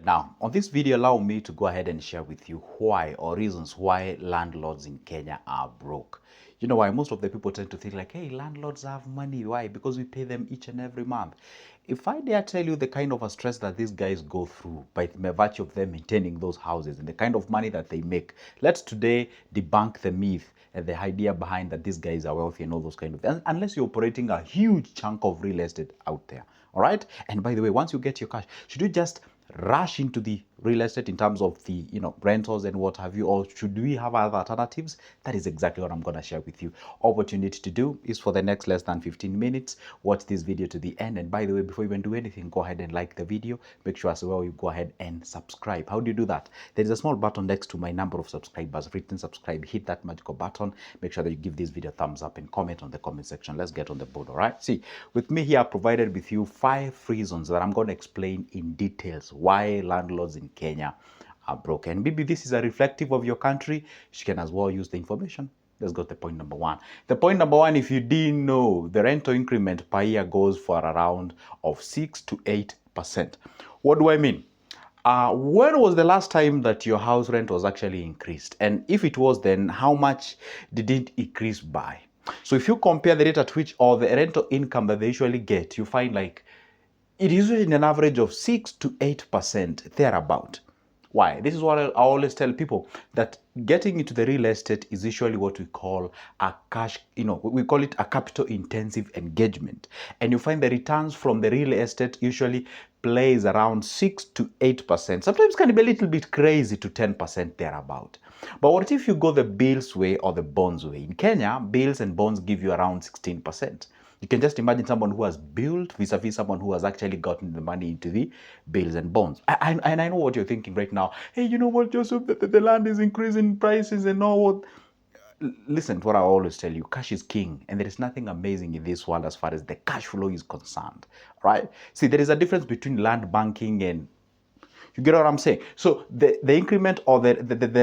Now, on this video, allow me to go ahead and share with you why or reasons why landlords in Kenya are broke. You know why? Most of the people tend to think like, hey, landlords have money. Why? Because we pay them each and every month. If I dare tell you the kind of a stress that these guys go through by virtue of them maintaining those houses and the kind of money that they make, let's today debunk the myth and the idea behind that these guys are wealthy and all those kind of things, unless you're operating a huge chunk of real estate out there. All right. And by the way, once you get your cash, should you just rush into the real estate in terms of the rentals and what have you, or should we have other alternatives? That is exactly what I'm going to share with you. All what you need to do is for the next less than 15 minutes watch this video to the end. And by the way, before you even do anything, go ahead and like the video. Make sure as well you go ahead and subscribe. How do you do that? There is a small button next to my number of subscribers written subscribe. Hit that magical button. Make sure that you give this video a thumbs up and comment on the comment section. Let's get on the board. All right, see, with me here, I provided with you 5 reasons that I'm going to explain in details why landlords in Kenya are broken. Maybe this is a reflective of your country. You can as well use the information. Let's go to point number 1. The point number 1, if you didn't know, the rental increment per year goes for around of 6 to 8%. What do I mean? When was the last time that your house rent was actually increased? And if it was, then how much did it increase by? So if you compare the rate at which, or the rental income that they usually get, you find like it is usually an average of 6 to 8% thereabout. Why? This is what I always tell people, that getting into the real estate is usually what we call a cash, we call it a capital intensive engagement. And you find the returns from the real estate usually plays around 6 to 8%. Sometimes can be a little bit crazy to 10% thereabout. But what if you go the bills way or the bonds way? In Kenya, bills and bonds give you around 16%. You can just imagine someone who has built vis-a-vis someone who has actually gotten the money into the bills and bonds. And I know what you're thinking right now. Hey, you know what, Joseph, the land is increasing prices and all what. Listen to what I always tell you. Cash is king, and there is nothing amazing in this world as far as the cash flow is concerned, right? See, there is a difference between land banking and, you get what I'm saying? So the increment or the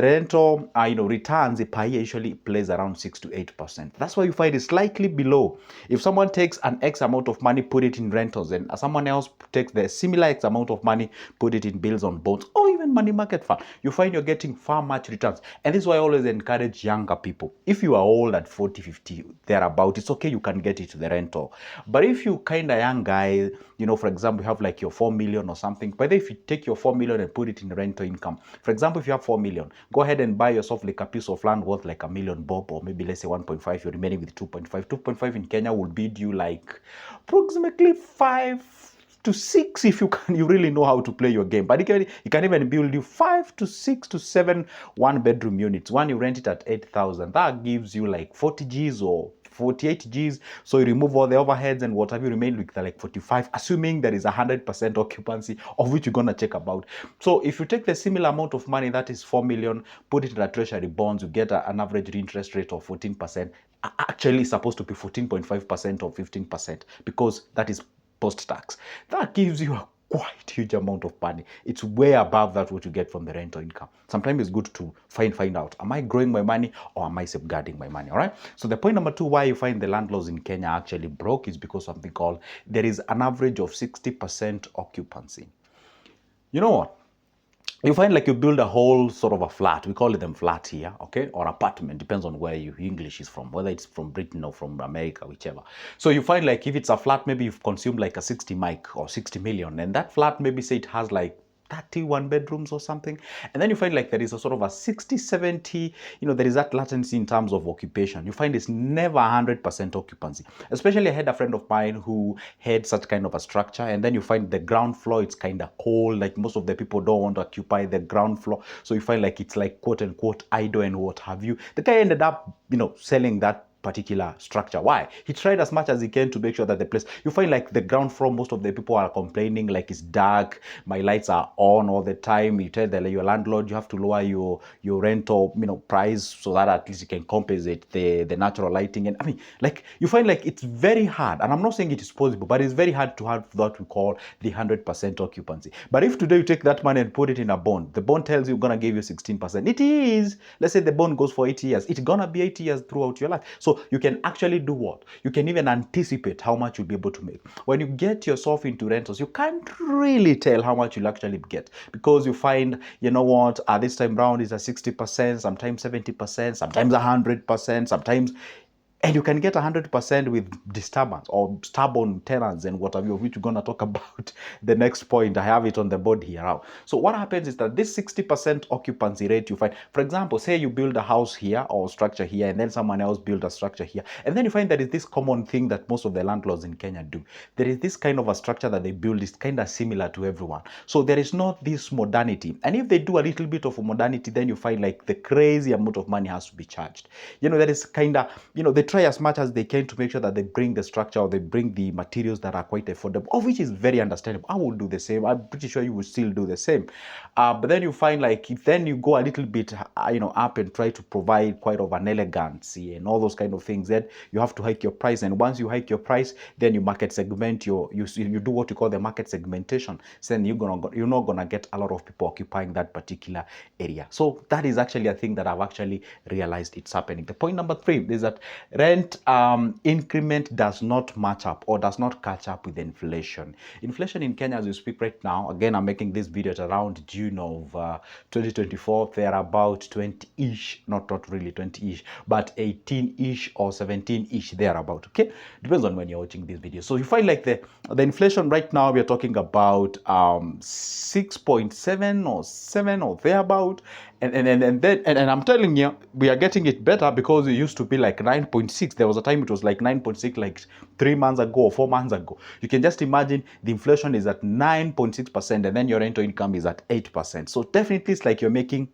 rental returns per year usually plays around 6 to 8%. That's why you find it slightly below. If someone takes an X amount of money, put it in rentals, and someone else takes the similar X amount of money, put it in bills on bonds, or even money market fund, you find you're getting far much returns. And this is why I always encourage younger people. If you are old at 40, 50, thereabout, it's okay, you can get it to the rental. But if you kind of young guy, for example, you have like your 4 million or something, but if you take your 4 million and put it in rental income, for example, if you have 4 million, go ahead and buy yourself like a piece of land worth like $1 million bob, or maybe let's say 1.5, you're remaining with 2.5. 2.5 in Kenya will bid you like approximately 5 to 6 if you really know how to play your game. But it can even build you 5 to 6 to 7 1-bedroom units. When you rent it at 8,000, that gives you like 40 G's or 48 G's. So you remove all the overheads and what have you, remain with like 45, assuming there is 100% occupancy, of which you're gonna check about. So if you take the similar amount of money, that is 4 million, put it in a treasury bonds, you get an average interest rate of 14%. Actually, it's supposed to be 14.5% or 15%, because that is post-tax. That gives you a quite huge amount of money. It's way above that what you get from the rental income. Sometimes it's good to find out, am I growing my money or am I safeguarding my money? All right. So the point number 2, why you find the landlords in Kenya actually broke, is because of something called, there is an average of 60% occupancy. You know what? You find like you build a whole sort of a flat, we call it them flat here, okay, or apartment, depends on where your English is from, whether it's from Britain or from America, whichever. So you find like if it's a flat, maybe you've consumed like a 60 mic or 60 million, and that flat maybe say it has like 31 bedrooms or something, and then you find like there is a sort of a 60, 70, there is that latency in terms of occupation. You find it's never 100% occupancy. Especially I had a friend of mine who had such kind of a structure, and then you find the ground floor, it's kind of cold, like most of the people don't want to occupy the ground floor, so you find like it's like quote unquote idle and what have you. The guy ended up selling that particular structure. Why? He tried as much as he can to make sure that the place, you find like the ground floor, most of the people are complaining like it's dark, my lights are on all the time. You tell your landlord you have to lower your rental price so that at least you can compensate the natural lighting. And I mean, like, you find like it's very hard, and I'm not saying it is possible, but it's very hard to have what we call the 100% occupancy. But if today you take that money and put it in a bond, the bond tells you gonna give you 16%. It is, let's say the bond goes for 80 years, it's gonna be 80 years throughout your life. So So you can actually do what? You can even anticipate how much you'll be able to make. When you get yourself into rentals, you can't really tell how much you'll actually get, because you find, you know what, this time round is a 60%, sometimes 70%, sometimes 100%, sometimes, and you can get 100% with disturbance or stubborn tenants and what have you, which we're going to talk about the next point. I have it on the board here now. So what happens is that this 60% occupancy rate you find, for example, say you build a house here or structure here, and then someone else build a structure here, and then you find there is this common thing that most of the landlords in Kenya do. There is this kind of a structure that they build is kind of similar to everyone. So there is not this modernity. And if they do a little bit of a modernity, then you find like the crazy amount of money has to be charged. You know, that is kind of, you know, they try as much as they can to make sure that they bring the structure or they bring the materials that are quite affordable, of which is very understandable. I will do the same. I'm pretty sure you will still do the same. But then you find like, if then you go a little bit, you know, up and try to provide quite of an elegancy and all those kind of things, then you have to hike your price. And once you hike your price, then you market segment you do what you call the market segmentation. So then you're not gonna get a lot of people occupying that particular area. So that is actually a thing that I've actually realized it's happening. The point number 3 is that rent increment does not match up or does not catch up with inflation. Inflation in Kenya as we speak right now, again, I'm making this video at around June of 2024. They're about 20-ish, not really 20-ish, but 18-ish or 17-ish, thereabout. Okay, depends on when you're watching this video. So you find like the inflation right now, we're talking about 6.7 or 7 or thereabout. And I'm telling you, we are getting it better, because it used to be like 9.6. There was a time it was like 9.6, like 3 months ago or 4 months ago. You can just imagine the inflation is at 9.6%, and then your rental income is at 8%. So definitely it's like you're making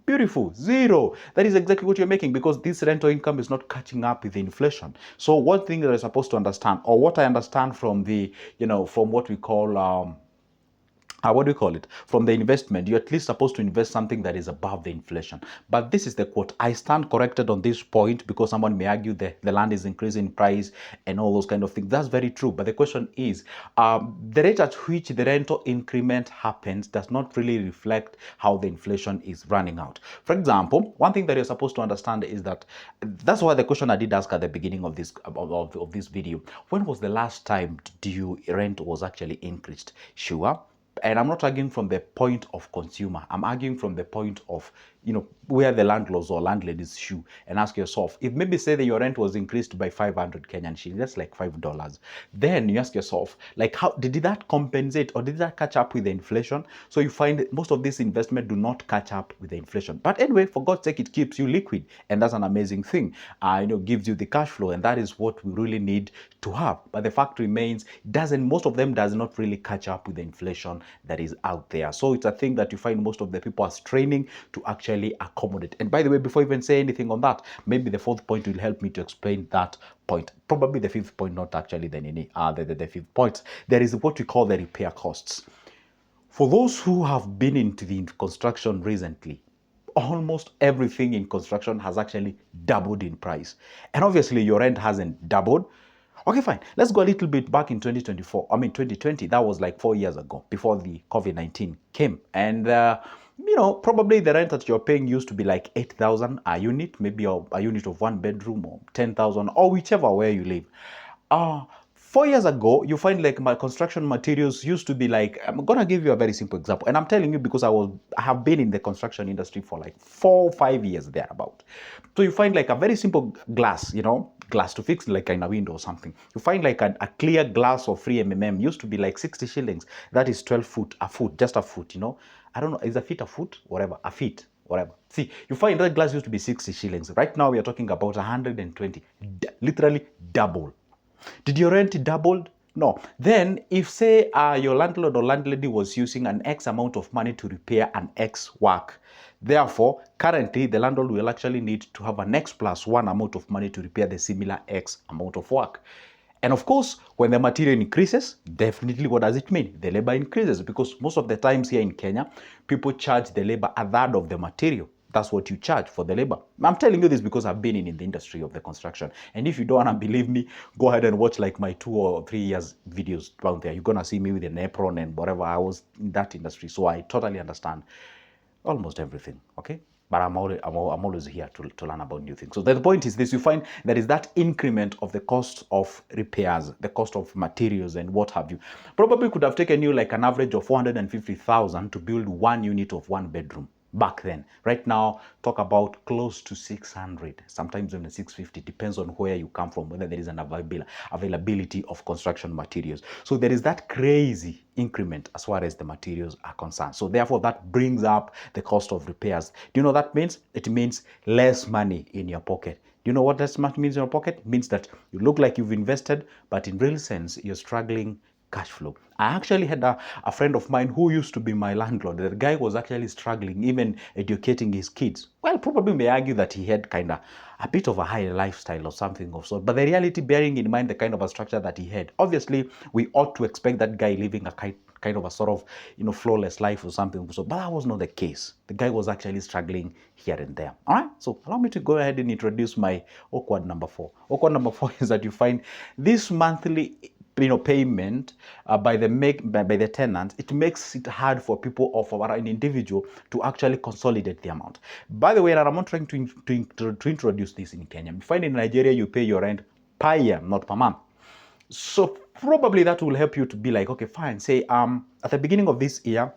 beautiful zero. That is exactly what you're making, because this rental income is not catching up with the inflation. So one thing that I'm supposed to understand, or what I understand from the, you know, from what we call what do you call it, from the investment, you're at least supposed to invest something that is above the inflation. But this is the quote. I stand corrected on this point, because someone may argue that the land is increasing in price and all those kind of things. That's very true. But the question is, the rate at which the rental increment happens does not really reflect how the inflation is running out. For example, one thing that you're supposed to understand is that, that's why the question I did ask at the beginning of this of this video, when was the last time your rent was actually increased? Sure. And I'm not arguing from the point of consumer. I'm arguing from the point of, you know, where the landlords or landladies shoe, and ask yourself, if maybe say that your rent was increased by 500 Kenyan shillings, that's like $5. Then you ask yourself, like, how did that compensate, or did that catch up with the inflation? So you find most of this investment do not catch up with the inflation. But anyway, for God's sake, it keeps you liquid, and that's an amazing thing. You know, gives you the cash flow, and that is what we really need to have. But the fact remains, most of them does not really catch up with the inflation that is out there. So it's a thing that you find most of the people are straining to actually accommodate. And by the way, before I even say anything on that, maybe the 4th point will help me to explain that point. Probably the 5th point, not actually the 5th point. There is what we call the repair costs. For those who have been into the construction recently, almost everything in construction has actually doubled in price. And obviously your rent hasn't doubled. Okay, fine. Let's go a little bit back in 2020. That was like 4 years ago, before the COVID-19 came. And, you know, probably the rent that you're paying used to be like 8,000 a unit, maybe a unit of 1 bedroom, or 10,000, or whichever where you live. 4 years ago, you find like my construction materials used to be like, I'm gonna give you a very simple example, and I'm telling you because I have been in the construction industry for like 4 or 5 years thereabout. So you find like a very simple glass, you know, glass to fix like in a window or something. You find like a clear glass of 3 mm used to be like 60 shillings. That is 12 foot, just a foot, you know. I don't know, is a feet a foot? Whatever, a feet, whatever. See, you find that glass used to be 60 shillings. Right now we are talking about 120, literally double. Did your rent doubled? No. Then if say your landlord or landlady was using an X amount of money to repair an X work, therefore currently the landlord will actually need to have an X plus 1 amount of money to repair the similar X amount of work. And of course, when the material increases, definitely what does it mean? The labor increases, because most of the times here in Kenya, people charge the labor a third of the material. That's what you charge for the labor. I'm telling you this because I've been in the industry of the construction. And if you don't want to believe me, go ahead and watch like my 2 or 3 years videos down there. You're going to see me with an apron and whatever. I was in that industry. So I totally understand almost everything. Okay. but I'm always here to learn about new things. So the point is this: you find there is that increment of the cost of repairs, the cost of materials and what have you. Probably could have taken you like an average of 450,000 to build one unit of one bedroom back then. Right now, talk about close to 600, sometimes even 650, depends on where you come from, whether there is an availability of construction materials. So there is that crazy increment as far as the materials are concerned. So therefore, that brings up the cost of repairs. Do you know what that means? It means less money in your pocket. Do you know what less money means in your pocket? It means that you look like you've invested, but in real sense, you're struggling cash flow. I actually had a friend of mine who used to be my landlord. The guy was actually struggling, even educating his kids. Well, probably may argue that he had kind of a bit of a high lifestyle or something of sort. But the reality, bearing in mind the kind of a structure that he had, obviously we ought to expect that guy living a kind of a sort of, flawless life or something. So, but that was not the case. The guy was actually struggling here and there. All right. So allow me to go ahead and introduce my awkward number 4. Awkward number 4 is that you find this monthly payment by the tenant. It makes it hard for people or for an individual to actually consolidate the amount. By the way, and I'm not trying to introduce this in Kenya. You find in Nigeria you pay your rent per year, not per month. So probably that will help you to be like, okay, fine. Say at the beginning of this year,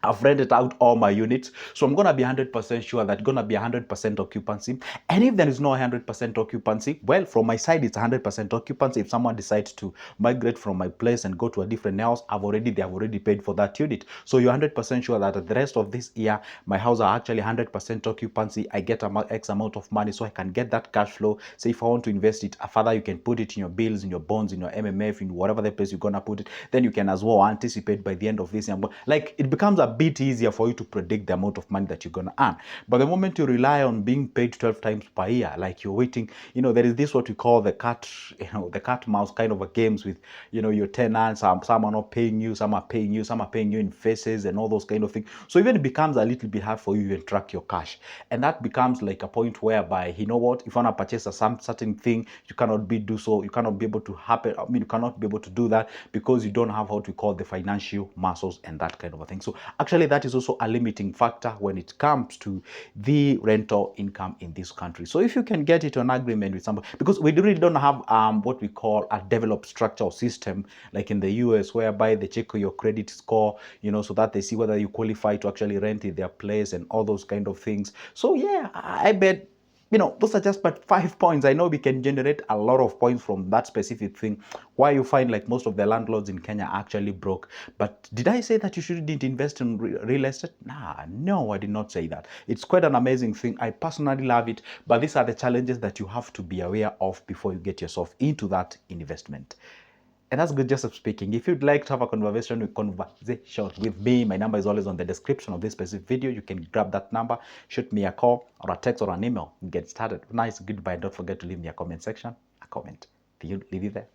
I've rented out all my units, so I'm going to be 100% sure that going to be 100% occupancy. And if there is no 100% occupancy, well, from my side, it's 100% occupancy. If someone decides to migrate from my place and go to a different house, they have already paid for that unit. So you're 100% sure that at the rest of this year, my house are actually 100% occupancy. I get X amount of money, so I can get that cash flow. Say if I want to invest it further, you can put it in your bills, in your bonds, in your MMF, in whatever the place you're going to put it. Then you can as well anticipate by the end of this year. Like, it becomes a bit easier for you to predict the amount of money that you're going to earn. But the moment you rely on being paid 12 times per year, like you're waiting, there is this what we call the cat mouse kind of a games with, your tenants. Some are not paying you, some are paying you, some are paying you in faces and all those kind of things. So even it becomes a little bit hard for you to track your cash. And that becomes like a point whereby, if you want to purchase some certain thing, you cannot do so. You cannot be able to you cannot be able to do that because you don't have what we call the financial muscles and that kind of a thing. So actually that is also a limiting factor when it comes to the rental income in this country. So if you can get into an agreement with somebody, because we really don't have what we call a developed structure or system like in the US, whereby they check your credit score, so that they see whether you qualify to actually rent in their place and all those kind of things. So yeah, I bet those are just but 5 points. I know we can generate a lot of points from that specific thing. Why you find like most of the landlords in Kenya are actually broke. But did I say that you shouldn't invest in real estate? No, I did not say that. It's quite an amazing thing. I personally love it. But these are the challenges that you have to be aware of before you get yourself into that investment. And that's good, Joseph speaking. If you'd like to have a conversation with me, my number is always on the description of this specific video. You can grab that number, shoot me a call or a text or an email, and get started. Nice, goodbye. Don't forget to leave me a comment section, a comment. Leave it there.